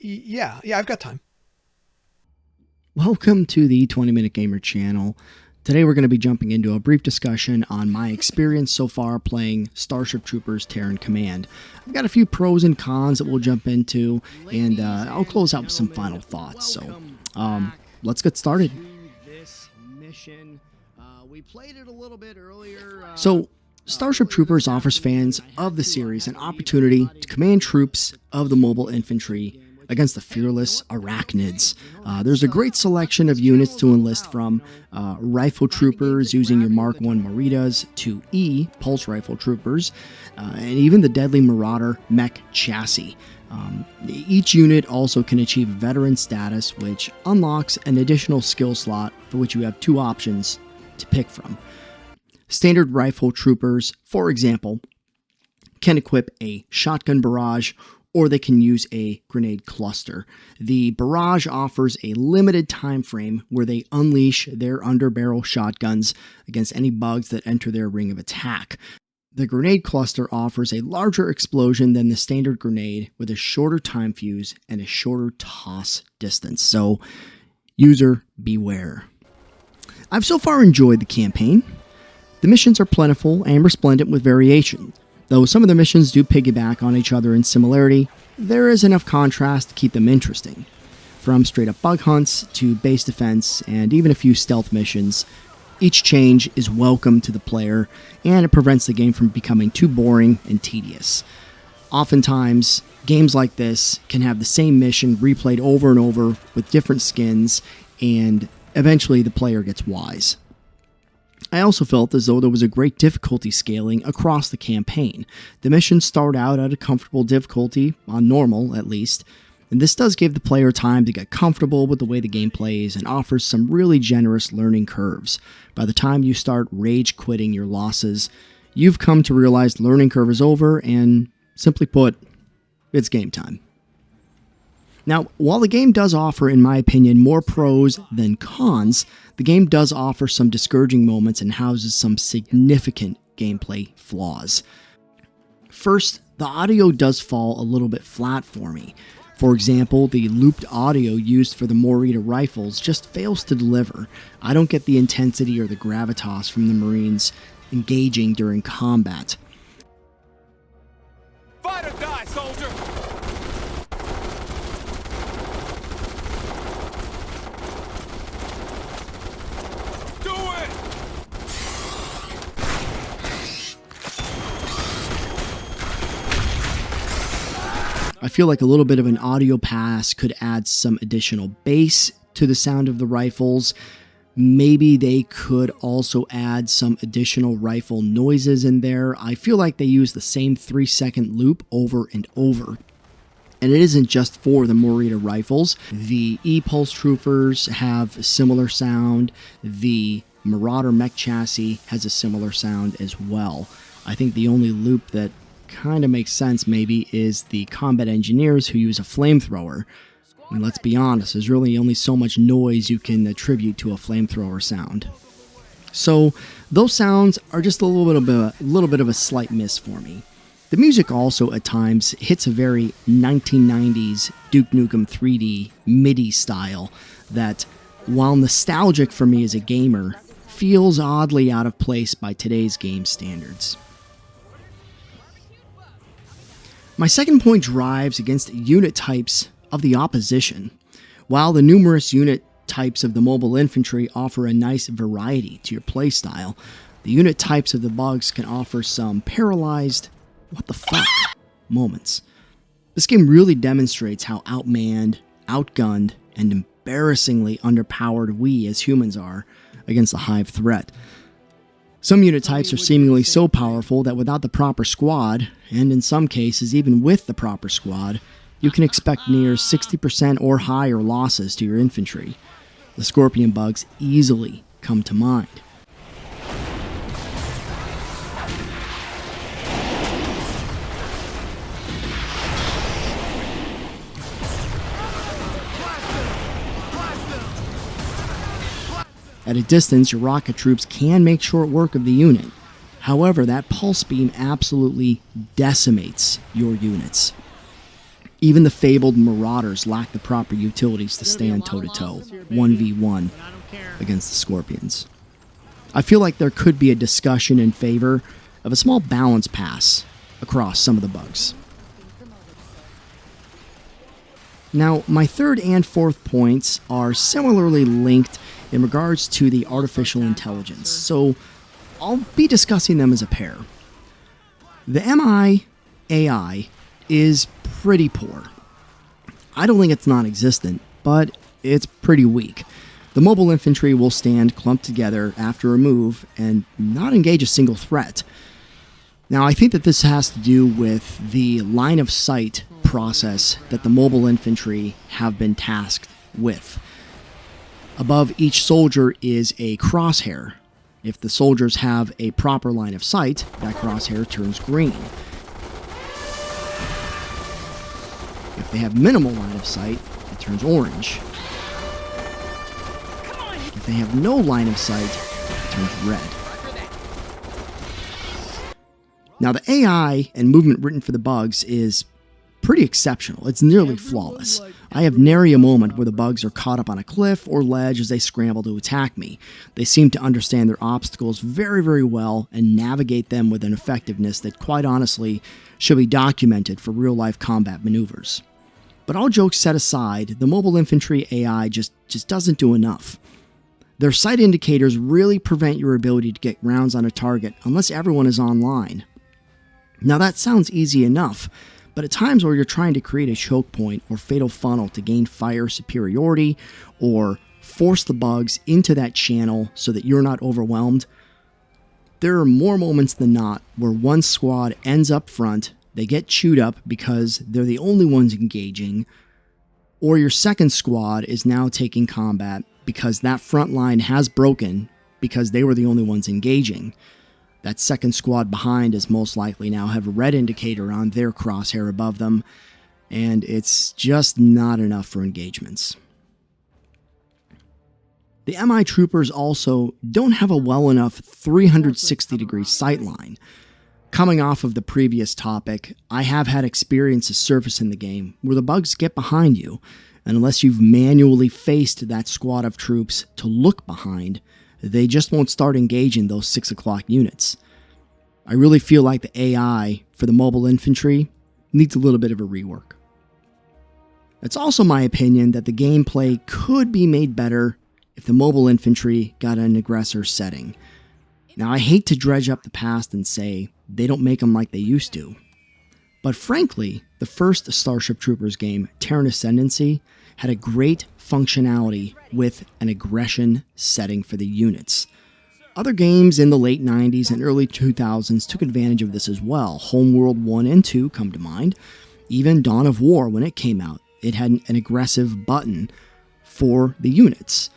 Yeah, I've got time. Welcome to the 20-Minute Gamer channel. Today we're going to be jumping into a brief discussion on my experience so far playing Starship Troopers Terran Command. I've got a few pros and cons that we'll jump into, and I'll close out with some final thoughts. So, let's get started. So, Starship Troopers offers fans of the series an opportunity to command troops of the Mobile Infantry against the fearless Arachnids. There's a great selection of units to enlist from, rifle troopers using your Mark I Moritas to E pulse rifle troopers, and even the deadly Marauder mech chassis. Each unit also can achieve veteran status, which unlocks an additional skill slot for which you have two options to pick from. Standard rifle troopers, for example, can equip a shotgun barrage, or they can use a grenade cluster. The barrage offers a limited time frame where they unleash their underbarrel shotguns against any bugs that enter their ring of attack. The grenade cluster offers a larger explosion than the standard grenade with a shorter time fuse and a shorter toss distance, so user beware. I've so far enjoyed the campaign. The missions are plentiful and resplendent with variation. Though some of the missions do piggyback on each other in similarity, there is enough contrast to keep them interesting. From straight-up bug hunts to base defense and even a few stealth missions, each change is welcome to the player, and it prevents the game from becoming too boring and tedious. Oftentimes, games like this can have the same mission replayed over and over with different skins, and eventually the player gets wise. I also felt as though there was a great difficulty scaling across the campaign. The missions start out at a comfortable difficulty, on normal at least, and this does give the player time to get comfortable with the way the game plays and offers some really generous learning curves. By the time you start rage quitting your losses, you've come to realize the learning curve is over and, simply put, it's game time. Now, while the game does offer, in my opinion, more pros than cons, the game does offer some discouraging moments and houses some significant gameplay flaws. First, the audio does fall a little bit flat for me. For example, the looped audio used for the Morita rifles just fails to deliver. I don't get the intensity or the gravitas from the Marines engaging during combat. Fight or die, soldier! I feel like a little bit of an audio pass could add some additional bass to the sound of the rifles. Maybe they could also add some additional rifle noises in there. I feel like they use the same 3-second loop over and over. And it isn't just for the Morita rifles. The E-Pulse Troopers have a similar sound. The Marauder mech chassis has a similar sound as well. I think the only loop that kind of makes sense maybe is the combat engineers who use a flamethrower. I mean, let's be honest, there's really only so much noise you can attribute to a flamethrower sound. So those sounds are just a little bit of a slight miss for me. The music also at times hits a very 1990s Duke Nukem 3D MIDI style that, while nostalgic for me as a gamer, feels oddly out of place by today's game standards. My second point drives against unit types of the opposition. While the numerous unit types of the Mobile Infantry offer a nice variety to your playstyle, the unit types of the bugs can offer some paralyzed, what the fuck moments. This game really demonstrates how outmanned, outgunned, and embarrassingly underpowered we as humans are against the Hive threat. Some unit types are seemingly so powerful that without the proper squad, and in some cases even with the proper squad, you can expect near 60% or higher losses to your infantry. The Scorpion bugs easily come to mind. At a distance, your rocket troops can make short work of the unit. However, that pulse beam absolutely decimates your units. Even the fabled Marauders lack the proper utilities to stand toe-to-toe, 1v1, against the Scorpions. I feel like there could be a discussion in favor of a small balance pass across some of the bugs. Now, my third and fourth points are similarly linked in regards to the artificial intelligence, so I'll be discussing them as a pair. The MI AI is pretty poor. I don't think it's non-existent, but it's pretty weak. The mobile infantry will stand clumped together after a move and not engage a single threat. Now, I think that this has to do with the line of sight process that the mobile infantry have been tasked with. Above each soldier is a crosshair. If the soldiers have a proper line of sight, that crosshair turns green. If they have minimal line of sight, it turns orange. If they have no line of sight, it turns red. Now, the AI and movement written for the bugs is pretty exceptional. It's nearly flawless. I have nary a moment where the bugs are caught up on a cliff or ledge as they scramble to attack me. They seem to understand their obstacles very, very well and navigate them with an effectiveness that, quite honestly, should be documented for real-life combat maneuvers. But all jokes set aside, the mobile infantry AI just doesn't do enough. Their sight indicators really prevent your ability to get rounds on a target unless everyone is online. Now, that sounds easy enough, but at times where you're trying to create a choke point or fatal funnel to gain fire superiority or force the bugs into that channel so that you're not overwhelmed, there are more moments than not where one squad ends up front, they get chewed up because they're the only ones engaging, or your second squad is now taking combat because that front line has broken because they were the only ones engaging. That second squad behind is most likely now have a red indicator on their crosshair above them, and it's just not enough for engagements. The MI troopers also don't have a well enough 360-degree sightline. Coming off of the previous topic, I have had experiences surface in the game where the bugs get behind you, and unless you've manually faced that squad of troops to look behind, they just won't start engaging those 6 o'clock units. I really feel like the AI for the mobile infantry needs a little bit of a rework. It's also my opinion that the gameplay could be made better if the mobile infantry got an aggressor setting. Now, I hate to dredge up the past and say they don't make them like they used to, but frankly, the first Starship Troopers game, Terran Ascendancy, had a great functionality with an aggression setting for the units. Other games in the late 90s and early 2000s took advantage of this as well. Homeworld 1 and 2 come to mind. Even Dawn of War, when it came out, it had an aggressive button for the units.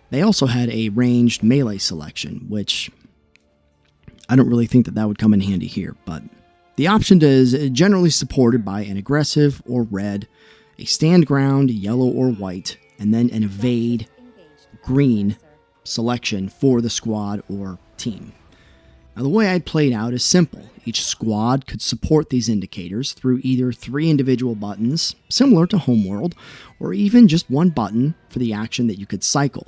They also had a ranged melee selection, which I don't really think that would come in handy here, but the option is generally supported by an aggressive or red, a stand ground, yellow or white, and then an evade, green selection for the squad or team. Now, the way I'd play it out is simple. Each squad could support these indicators through either 3 individual buttons, similar to Homeworld, or even just one button for the action that you could cycle.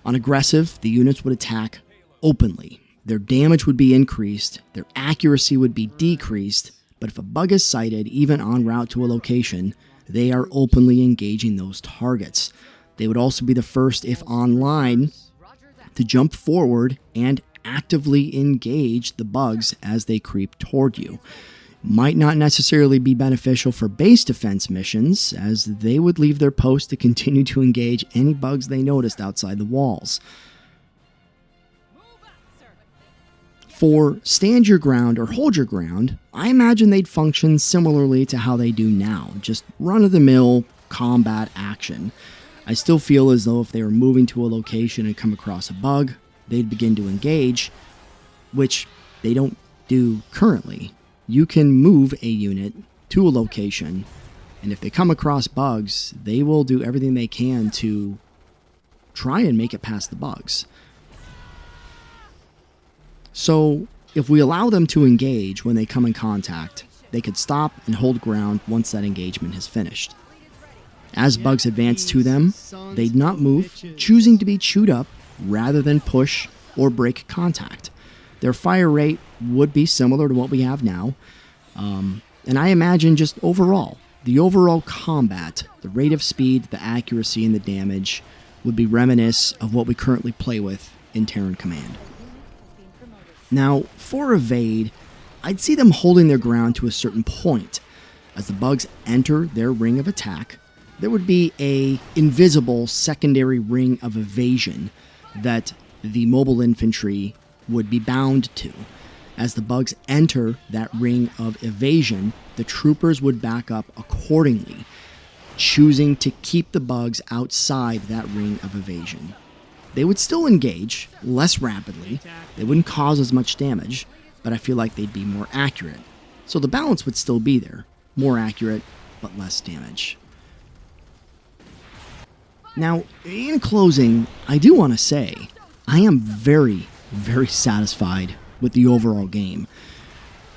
On aggressive, the units would attack openly. Their damage would be increased, their accuracy would be decreased, but if a bug is sighted, even en route to a location, they are openly engaging those targets. They would also be the first, if online, to jump forward and actively engage the bugs as they creep toward you. Might not necessarily be beneficial for base defense missions, as they would leave their post to continue to engage any bugs they noticed outside the walls. For stand your ground or hold your ground, I imagine they'd function similarly to how they do now, just run-of-the-mill combat action. I still feel as though if they were moving to a location and come across a bug, they'd begin to engage, which they don't do currently. You can move a unit to a location, and if they come across bugs, they will do everything they can to try and make it past the bugs. So, if we allow them to engage when they come in contact, they could stop and hold ground once that engagement has finished. As bugs advanced to them, they'd not move, choosing to be chewed up rather than push or break contact. Their fire rate would be similar to what we have now, and I imagine just overall, the overall combat, the rate of speed, the accuracy, and the damage would be reminiscent of what we currently play with in Terran Command. Now, for Evade, I'd see them holding their ground to a certain point. As the bugs enter their ring of attack, there would be a invisible secondary ring of evasion that the Mobile Infantry would be bound to. As the bugs enter that ring of evasion, the troopers would back up accordingly, choosing to keep the bugs outside that ring of evasion. They would still engage, less rapidly, they wouldn't cause as much damage, but I feel like they'd be more accurate. So the balance would still be there, more accurate, but less damage. Now, in closing, I do want to say, I am very, very satisfied with the overall game.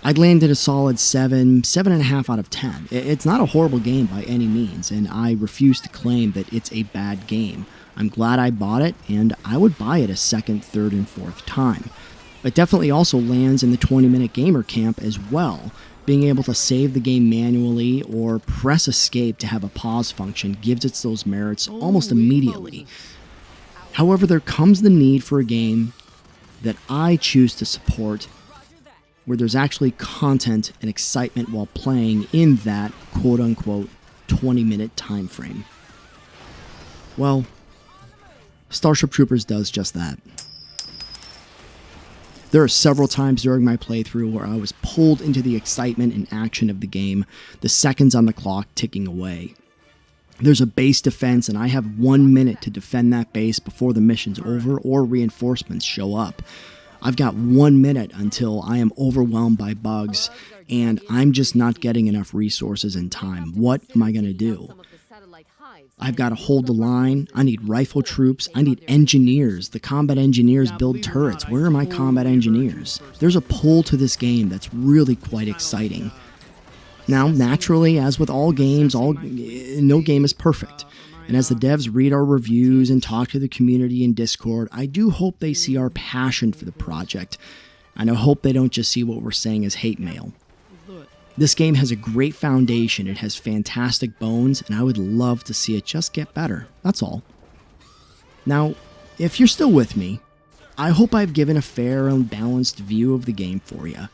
I'd landed a solid 7.5 out of 10. It's not a horrible game by any means, and I refuse to claim that it's a bad game. I'm glad I bought it, and I would buy it a second, third, and fourth time. It definitely also lands in the 20-minute gamer camp as well. Being able to save the game manually or press escape to have a pause function gives it those merits almost immediately. However, there comes the need for a game that I choose to support where there's actually content and excitement while playing in that quote-unquote 20-minute time frame. Well, Starship Troopers does just that. There are several times during my playthrough where I was pulled into the excitement and action of the game, the seconds on the clock ticking away. There's a base defense and I have 1 minute to defend that base before the mission's over or reinforcements show up. I've got 1 minute until I am overwhelmed by bugs and I'm just not getting enough resources and time. What am I going to do? I've got to hold the line. I need rifle troops. I need engineers. The combat engineers build turrets. Where are my combat engineers? There's a pull to this game that's really quite exciting. Now, naturally, as with all games, no game is perfect. And as the devs read our reviews and talk to the community in Discord, I do hope they see our passion for the project. And I hope they don't just see what we're saying as hate mail. This game has a great foundation, it has fantastic bones, and I would love to see it just get better, that's all. Now, if you're still with me, I hope I've given a fair and balanced view of the game for you.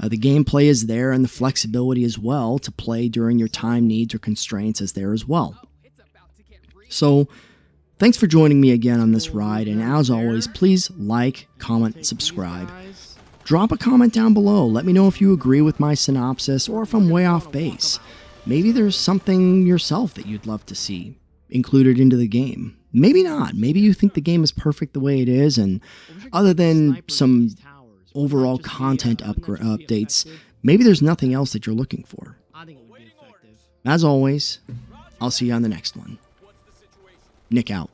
The gameplay is there and the flexibility as well to play during your time needs or constraints is there as well. So, thanks for joining me again on this ride, and as always, please like, comment, and subscribe. Drop a comment down below, let me know if you agree with my synopsis or if I'm way off base. Maybe there's something yourself that you'd love to see included into the game. Maybe not, maybe you think the game is perfect the way it is, and other than some overall content updates, maybe there's nothing else that you're looking for. As always, I'll see you on the next one. Nick out.